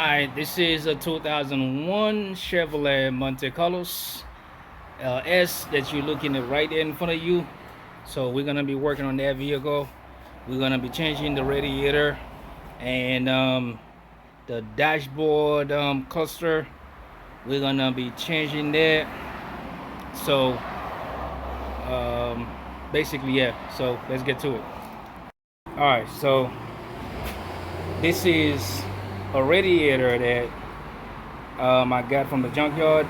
Alright, this is a 2001 Chevrolet Monte S that you're looking at right there in front of you. So we're gonna be working on that vehicle. We're gonna be changing the radiator and the dashboard cluster. We're gonna be changing that. So basically, yeah. So let's get to it. Alright, so this is a radiator that I got from the junkyard.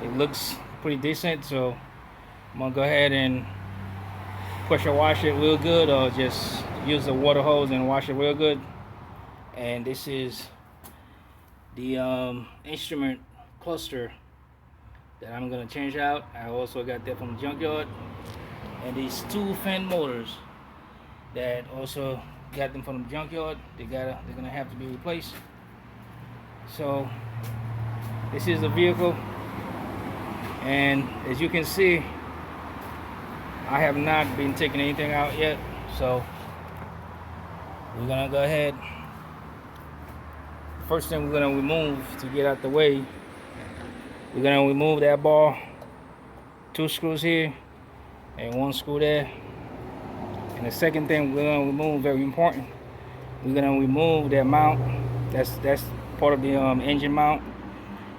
It looks pretty decent, so I'm gonna go ahead and pressure wash it real good, or just use the water hose and wash it real good. And this is the instrument cluster that I'm gonna change out. I also got that from the junkyard, and these two fan motors that also got them from the junkyard. They're gonna have to be replaced. So this is the vehicle, and as you can see, I have not been taking anything out yet. So we're gonna go ahead. First thing we're gonna remove to get out the way, we're gonna remove that bar, 2 screws here and 1 screw there. And the second thing we're gonna remove, very important, we're gonna remove that mount. That's part of the engine mount.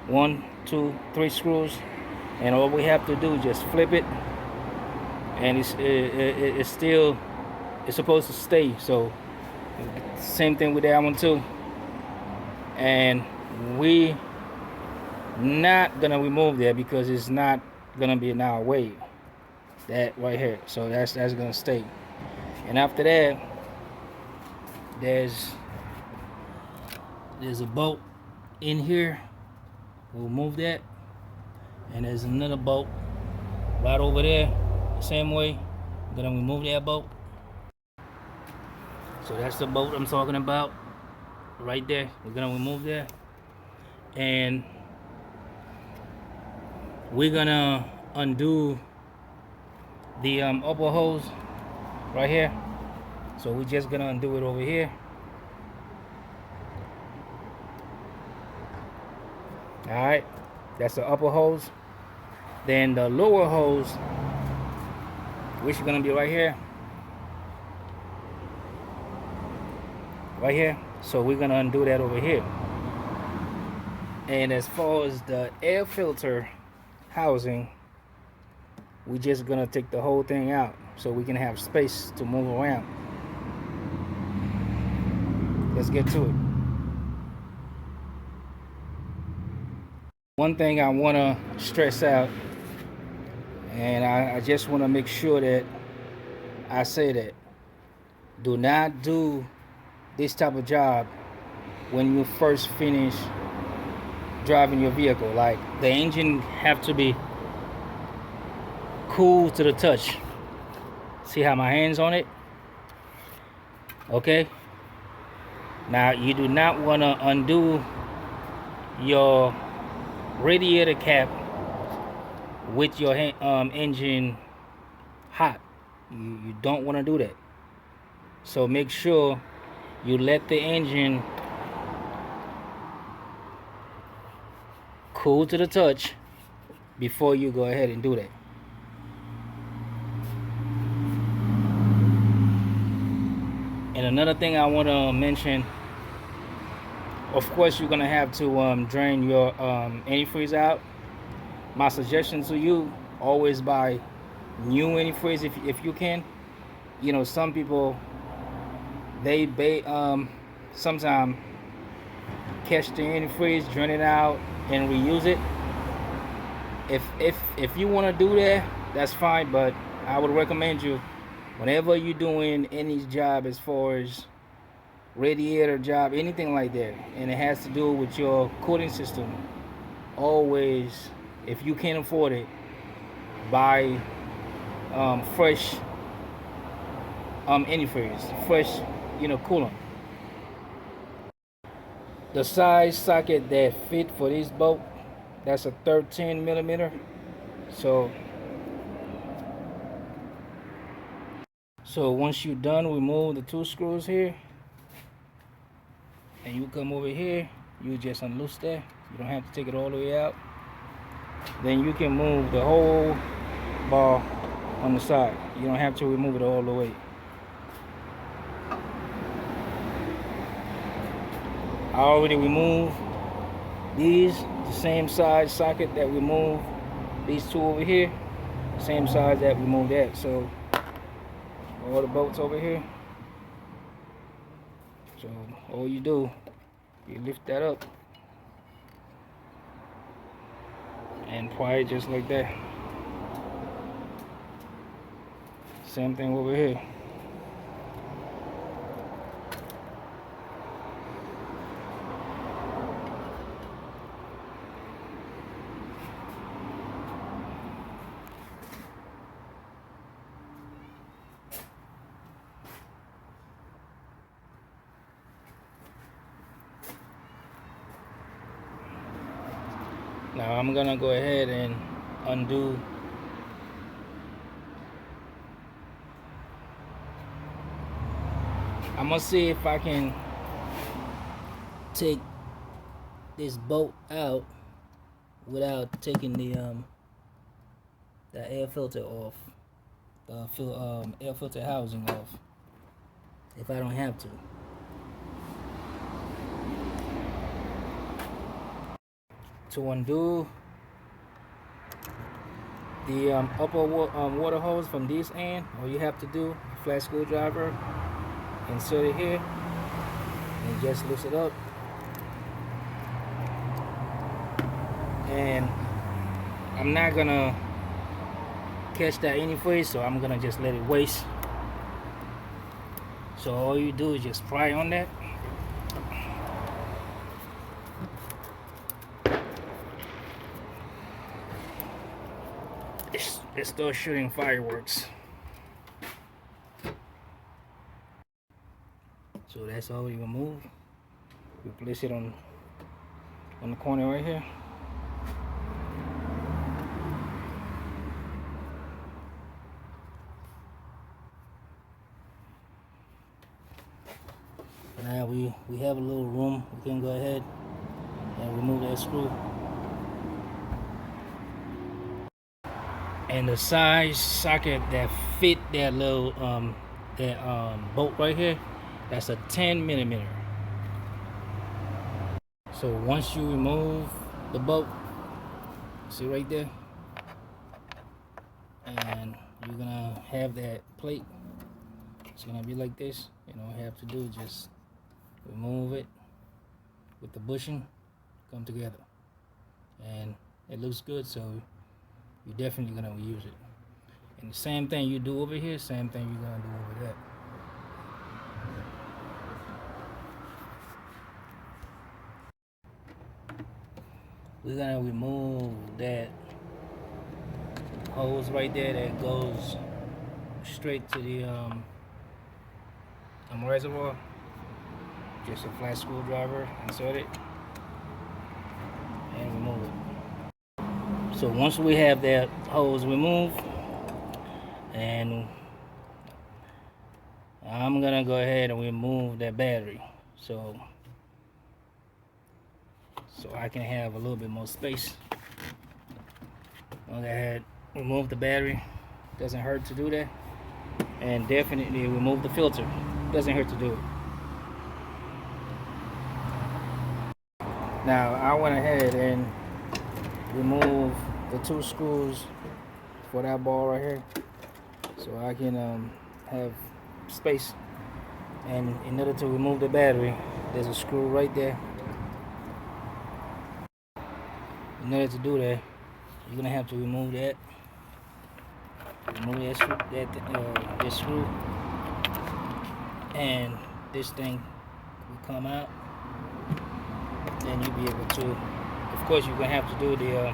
1, 2, 3 screws, and all we have to do is just flip it, and it's supposed to stay. So same thing with that one too. And we not gonna remove that because it's not gonna be in our way. That right here. So that's gonna stay. And after that, there's a bolt in here. We'll move that. And there's another bolt right over there. Same way. I'm gonna remove that bolt. So that's the bolt I'm talking about. Right there. We're gonna remove that. And we're gonna undo the upper hose right here. So we're just gonna undo it over here. Alright, that's the upper hose. Then the lower hose, which is gonna be right here. Right here. So we're gonna undo that over here. And as far as the air filter housing, we're just gonna take the whole thing out so we can have space to move around. Let's get to it. One thing I want to stress out, and I just want to make sure that I say that, do not do this type of job when you first finish driving your vehicle. Like, the engine have to be cool to the touch. See how my hands on it? Okay. Now you do not want to undo your radiator cap with your engine hot. You don't want to do that. So make sure you let the engine cool to the touch before you go ahead and do that. And another thing I want to mention, of course, you're gonna have to drain your antifreeze out. My suggestion to you: always buy new antifreeze if you can. You know, some people they sometimes catch the antifreeze, drain it out, and reuse it. If you want to do that, that's fine. But I would recommend you, whenever you're doing any job, as far as radiator job, anything like that, and it has to do with your cooling system, always, if you can't afford it, buy fresh antifreeze, fresh, coolant. The size socket that fit for this bolt, that's a 13 millimeter. So once you're done, remove the 2 screws here, and you come over here, you just unloose that. You don't have to take it all the way out. Then you can move the whole ball on the side. You don't have to remove it all the way. I already removed these, the same size socket that we moved these two over here, same size that we moved that. So all the bolts over here. So all you do, you lift that up and pry it just like that. Same thing over here. Now I'm gonna go ahead and undo I'm gonna see if I can take this bolt out without taking the air filter off, air filter housing off, if I don't have to. To undo the upper water hose from this end, all you have to do, a flat screwdriver, insert it here, and just loosen it up. And I'm not gonna catch that anyway, so I'm gonna just let it waste. So all you do is just pry on that. It starts shooting fireworks. So that's all you remove. We place it on the corner right here. Now we have a little room. We can go ahead and remove that screw. And the size socket that fit that little bolt right here, that's a 10mm. So once you remove the bolt, see right there, and you're gonna have that plate. It's gonna be like this. You know, all you have to do is just remove it with the bushing, come together, and it looks good. So you're definitely gonna use it. And the same thing you do over here, same thing you're gonna do over there. We're gonna remove that hose right there that goes straight to the reservoir. Just a flat screwdriver, insert it, and remove it. So once we have that hose removed, and I'm gonna go ahead and remove that battery, so I can have a little bit more space. I'll go ahead, remove the battery. Doesn't hurt to do that, and definitely remove the filter. Doesn't hurt to do it. Now I went ahead and remove the two screws for that ball right here, so I can have space. And in order to remove the battery, there's a screw right there. In order to do that, you're gonna have to remove that. Remove that screw, this screw, and this thing will come out. Then you'll be able to. Of course, you're gonna have to do the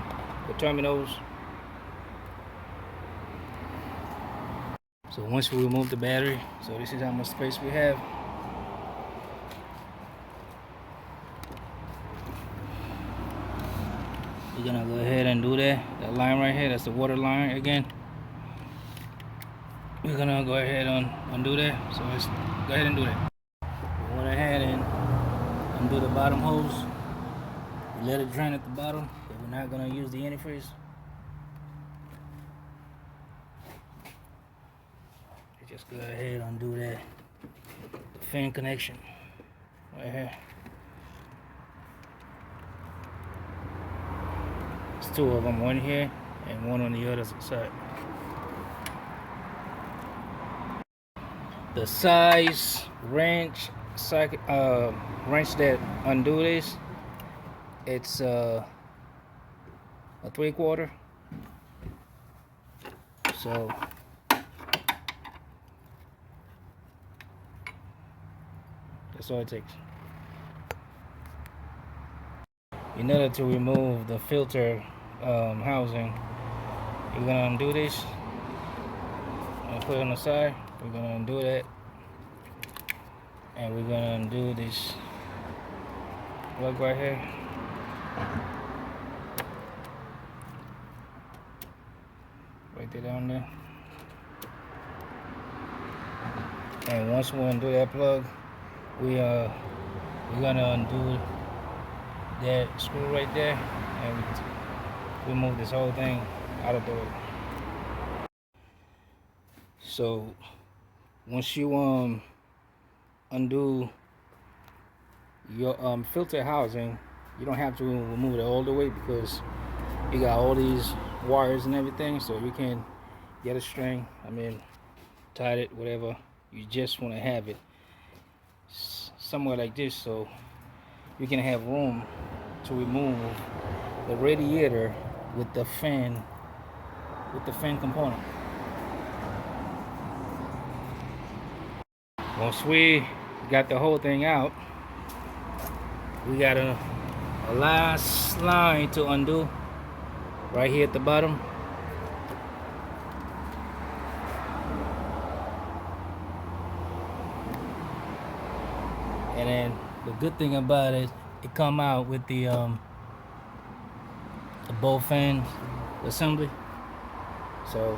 terminals. So once we remove the battery, so this is how much space we have. We're gonna go ahead and do that. That line right here, that's the water line again. We're gonna go ahead and undo that. So let's go ahead and do that. We went ahead and undo the bottom hose. We let it drain at the bottom, but we're not gonna use the antifreeze. Just go ahead and undo that fan connection right here. There's two of them, one here and one on the other side. The size wrench that undo this, it's a 3/4. So that's all it takes. In order to remove the filter housing, you're gonna undo this and put it on the side. We're gonna undo that, and we're gonna undo this plug right here. Right there down there. And once we undo that plug, we're gonna undo that screw right there, and we move this whole thing out of the way. So once you undo your filter housing, you don't have to remove it all the way because you got all these wires and everything, so you can get a string, tie it, whatever. You just want to have it somewhere like this, so you can have room to remove the radiator with the fan component. Once we got the whole thing out, we got a last line to undo right here at the bottom. And then the good thing about it, it come out with the both fan assembly. So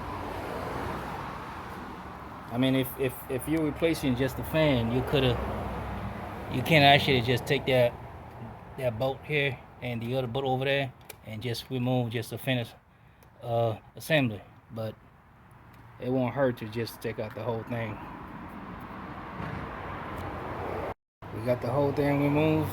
if you're replacing just the fan, you can actually just take that bolt here and the other bolt over there and just remove just the finish assembly, but it won't hurt to just take out the whole thing. We got the whole thing removed.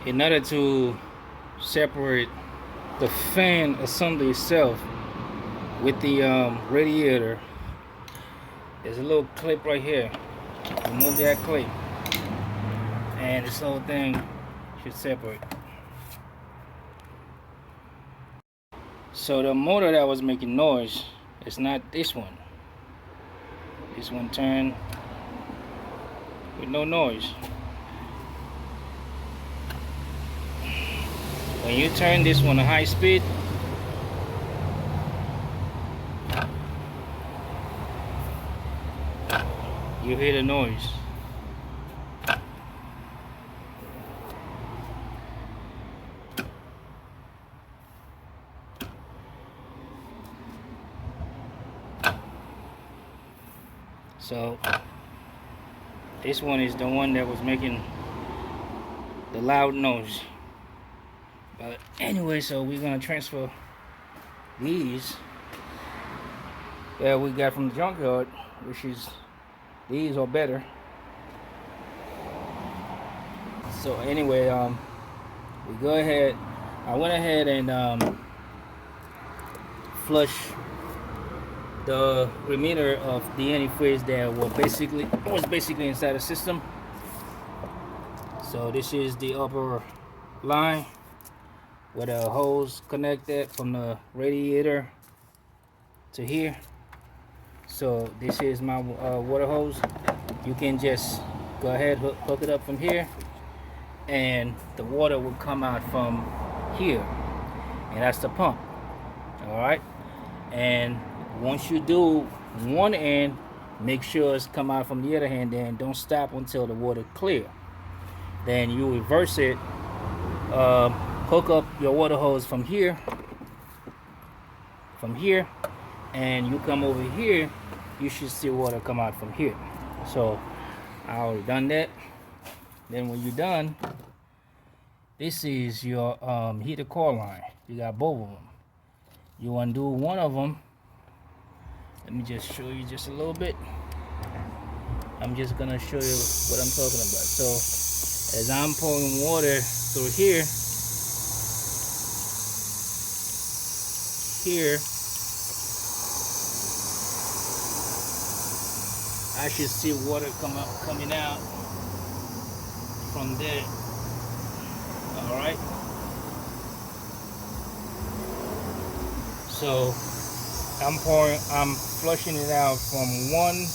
In order to separate the fan assembly itself with the radiator, there's a little clip right here. Remove that clip, and this whole thing should separate. So the motor that was making noise is not this one. This one turned with no noise. When you turn this one to high speed, you hear the noise. So this one is the one that was making the loud noise. But anyway, so we're gonna transfer these that we got from the junkyard, which is these are better. So anyway, we go ahead. I went ahead and flush the remainder of the antifreeze that was basically inside the system. So this is the upper line where the hose connected from the radiator to here. So this is my water hose. You can just go ahead, hook it up from here, and the water will come out from here, and that's the pump. All right, and once you do one end, make sure it's come out from the other hand. Then don't stop until the water clear. Then you reverse it. Hook up your water hose from here, and you come over here. You should see water come out from here. So I already done that. Then when you're done, this is your heater core line. You got both of them. You undo one of them. Let me just show you just a little bit. I'm just gonna show you what I'm talking about. So as I'm pouring water through here, I should see water coming out from there. All right. So I'm flushing it out from one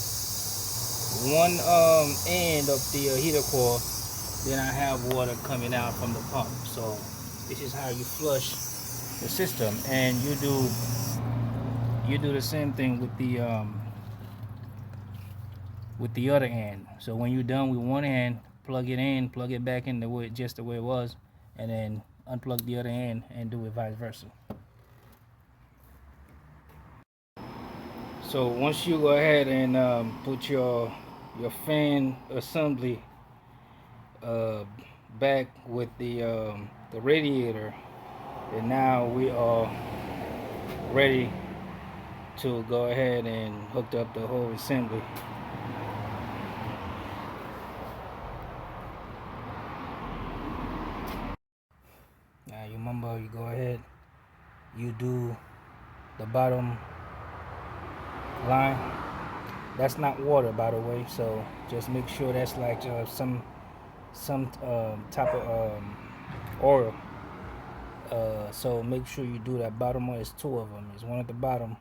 end of the heater core. Then I have water coming out from the pump. So this is how you flush the system, and you do the same thing with the other end. So when you're done with one end, plug it in, plug it back in just the way it was, and then unplug the other end and do it vice versa. So once you go ahead and put your fan assembly back with the radiator, and now we are ready to go ahead and hook up the whole assembly. Now you remember, you go ahead, you do the bottom line. That's not water, by the way, so just make sure that's like some type of oil. So make sure you do that bottom one. There's two of them. There's one at the bottom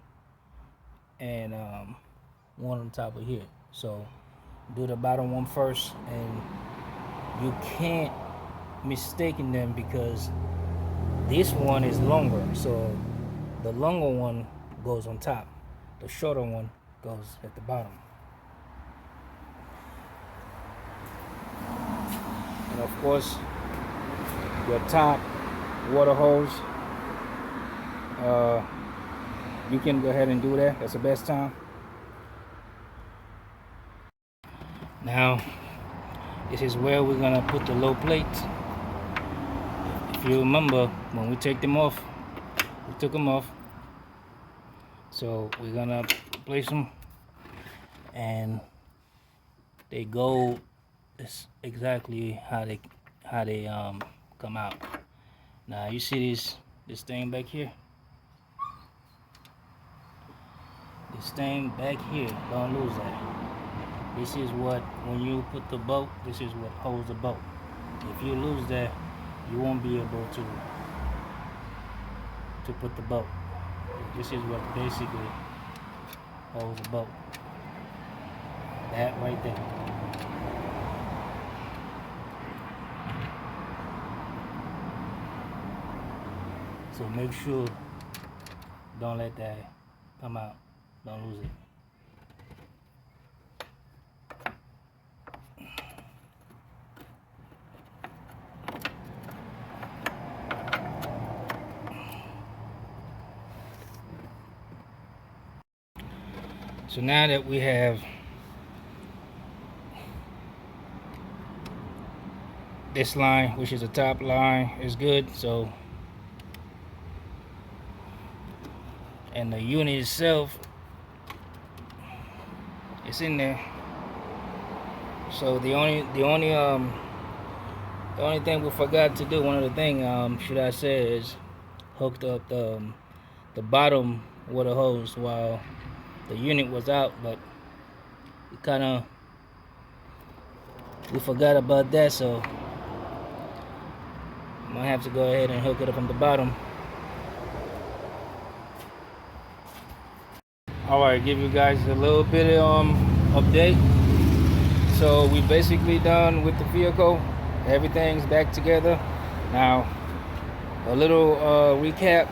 and one on top of here. So do the bottom one first, and you can't mistaken them because this one is longer. So the longer one goes on top. The shorter one goes at the bottom. And of course, your top water hose, you can go ahead and do that. That's the best time. Now, this is where we're gonna put the low plates. If you remember, when we take them off, we took them off. So we're gonna place them, and they go exactly how they come out. Now you see this thing back here. This thing back here, don't lose that. This is what, when you put the bolt, this is what holds the bolt. If you lose that, you won't be able to put the bolt. This is what basically holds the bolt. That right there. So make sure, don't let that come out. Don't lose it. So now that we have this line, which is the top line, is good. So, and the unit itself, it's in there. So the only thing we forgot to do, one other thing, should I say, is hooked up the bottom water hose while the unit was out, but we forgot about that, so I'm gonna have to go ahead and hook it up from the bottom. All right, give you guys a little bit of update. So we basically done with the vehicle. Everything's back together. Now, a little recap.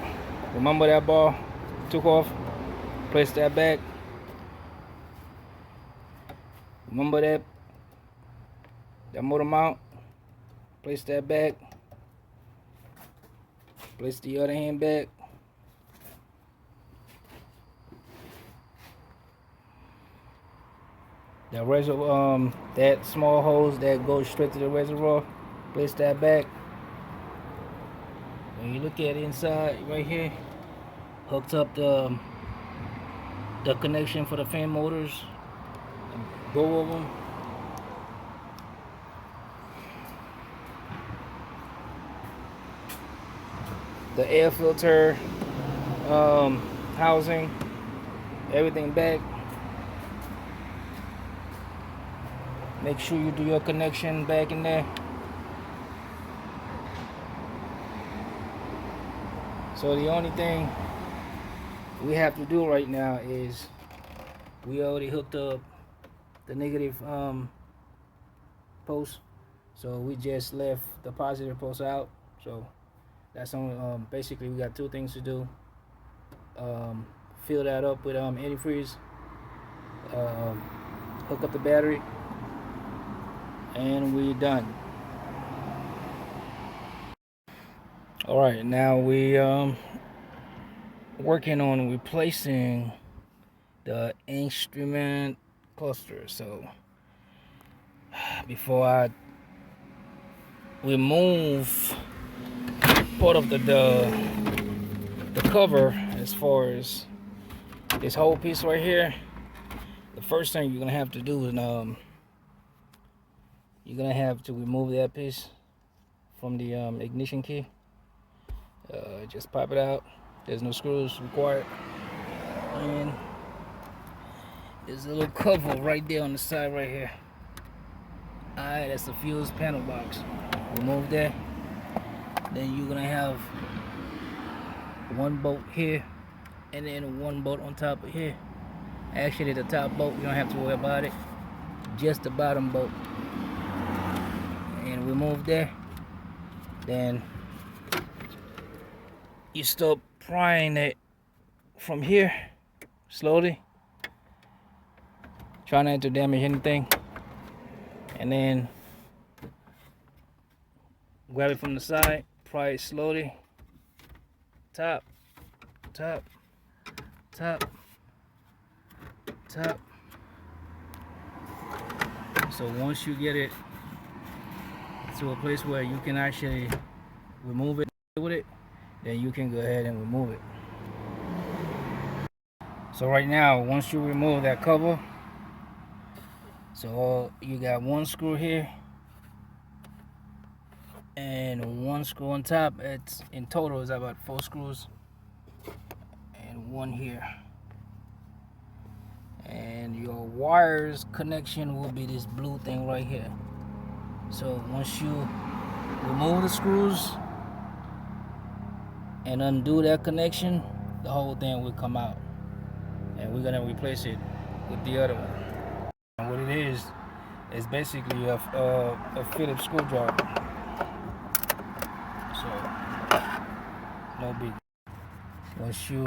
Remember that ball took off? Place that back. Remember that motor mount? Place that back. Place the other hand back. The reservoir, that small hose that goes straight to the reservoir, place that back. When you look at inside right here, hooked up the connection for the fan motors, both of them. The air filter housing, everything back. Make sure you do your connection back in there. So the only thing we have to do right now is we already hooked up the negative post, so we just left the positive post out. So that's on basically we got two things to do. Fill that up with antifreeze, hook up the battery, and we're done. All right, now we working on replacing the instrument cluster. So before I remove part of the cover, as far as this whole piece right here, the first thing you're gonna have to do is you're gonna have to remove that piece from the ignition key. Just pop it out. There's no screws required, and there's a little cover right there on the side right here. Alright, that's the fuse panel box. Remove that. Then you're gonna have one bolt here, and then one bolt on top of here. Actually, the top bolt, you don't have to worry about it. Just the bottom bolt. And remove that. Then you start prying it from here slowly. Try not to damage anything. And then grab it from the side, pry it slowly. Top, top, top, top. So once you get it to a place where you can actually remove it with it, then you can go ahead and remove it. So right now, once you remove that cover, so you got one screw here and one screw on top. It's in total is about 4 screws, and one here. And your wires connection will be this blue thing right here. So once you remove the screws and undo that connection, the whole thing will come out, and we're gonna replace it with the other one. And what it is basically a Phillips screwdriver. So no big. Once you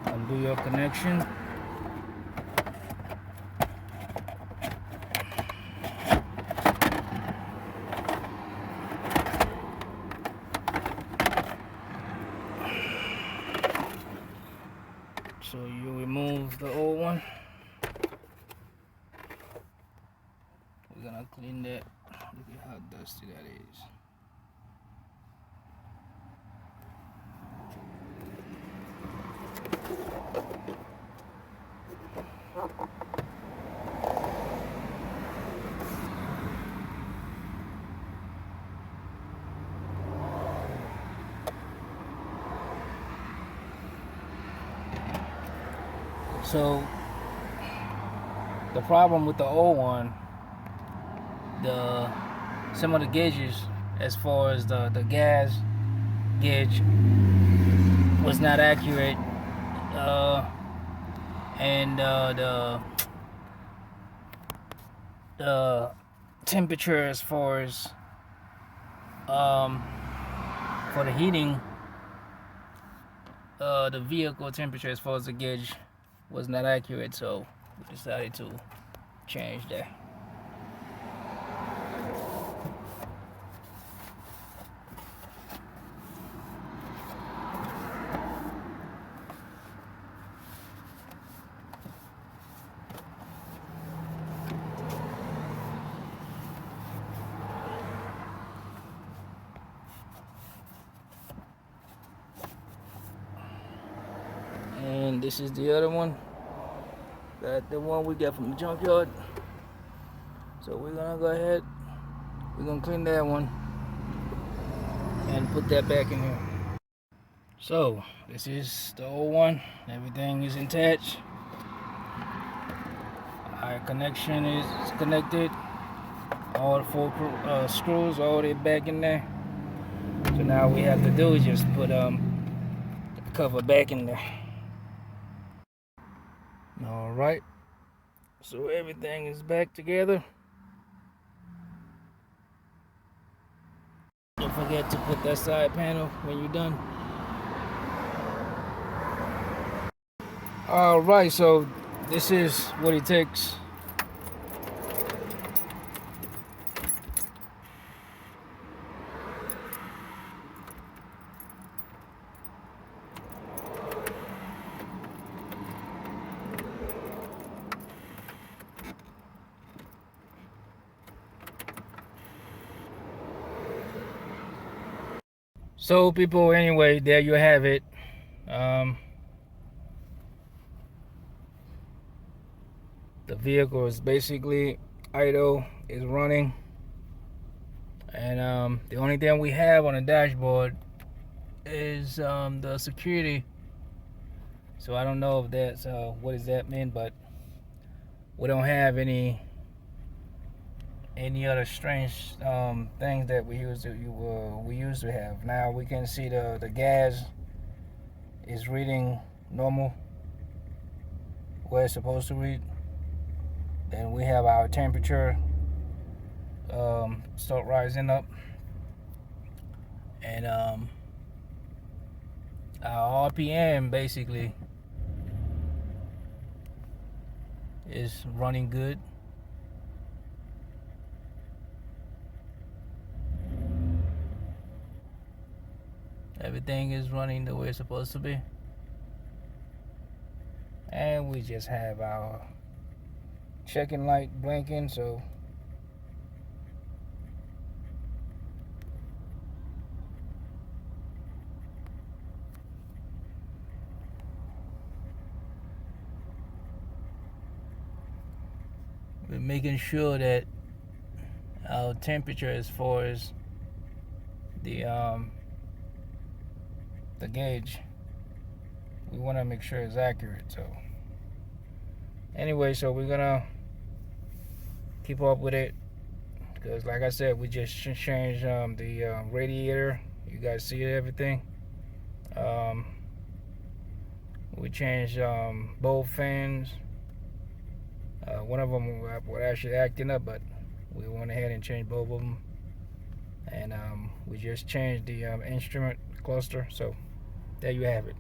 undo your connection, so you remove the old one. We're gonna clean that. Look at how dusty that is. So the problem with the old one, some of the gauges, as far as the gas gauge, was not accurate. and the temperature as far as for the heating, the vehicle temperature as far as the gauge was not accurate, so we decided to change that. And this is the other one, the one we got from the junkyard. So we're gonna go ahead, we're gonna clean that one and put that back in here. So this is the old one, everything is attached. Our connection is connected, all the four screws, all they back in there. So now all we have to do is just put the cover back in there. All right, so everything is back together. Don't forget to put that side panel when you're done. All right, so this is what it takes. So people, anyway, there you have it. The vehicle is basically idle, is running, and the only thing we have on the dashboard is the security. So I don't know if that's what does that mean, but we don't have any other strange things that we used to have. Now we can see the gas is reading normal where it's supposed to read. Then we have our temperature start rising up, and our RPM basically is running good. Everything is running the way it's supposed to be, and we just have our checking light blinking. So we're making sure that our temperature as far as the gauge, we want to make sure it's accurate. So anyway, so we're gonna keep up with it, because like I said, we just changed the radiator. You guys see everything. We changed both fans. One of them were actually acting up, but we went ahead and changed both of them, and we just changed the instrument cluster. So there you have it.